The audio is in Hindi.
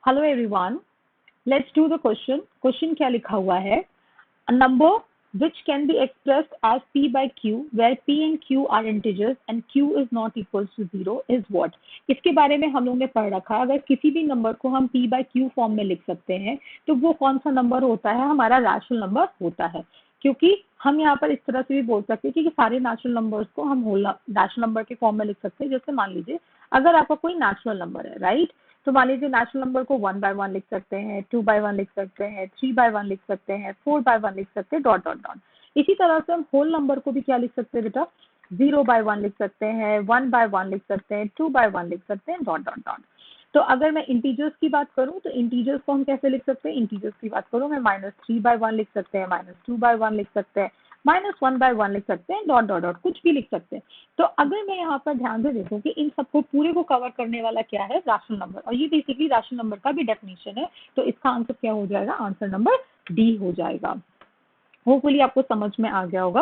Hello everyone, let's do the question. Question क्या लिखा हुआ है? A number which can be expressed as p by q where p and q are integers and q is not equals to 0 is what? इसके बारे में हम लोग ने पढ़ रखा है। अगर किसी भी नंबर को हम p by q फॉर्म में लिख सकते हैं तो वो कौन सा नंबर होता है? हमारा रैशनल नंबर होता है। क्योंकि हम यहाँ पर इस तरह से भी बोल सकते हैं कि सारे नेचुरल नंबर्स को हम होल रैशनल नंबर के फॉर्म में लिख सकते हैं। जैसे मान लीजिए अगर आपका कोई नेचुरल नंबर है, राइट, तो मान लीजिए नेचुरल नंबर को 1/1 लिख सकते हैं, 2/1 लिख सकते हैं, 3/1 लिख सकते हैं, 4/1 लिख सकते हैं, डॉट डॉट डॉट। इसी तरह से हम होल नंबर को भी क्या लिख सकते हैं बेटा? 0/1 लिख सकते हैं, 1/1 लिख सकते हैं, 2/1 लिख सकते हैं, डॉट डॉट डॉट। तो अगर मैं इंटीजर्स की बात करूं तो इंटीजर्स को हम कैसे लिख सकते हैं? इंटीजर्स की बात करूं मैं -3/1 लिख सकते हैं, -2/1 लिख सकते हैं, -1/1 लिख सकते हैं, डॉट डॉट डॉट, कुछ भी लिख सकते हैं। तो अगर मैं यहाँ पर ध्यान से देखूं कि इन सबको पूरे को कवर करने वाला क्या है? Rational number. और ये बेसिकली रैशनल नंबर का भी डेफिनेशन है। तो इसका आंसर क्या हो जाएगा? आंसर नंबर डी हो जाएगा। होपफुली आपको समझ में आ गया होगा।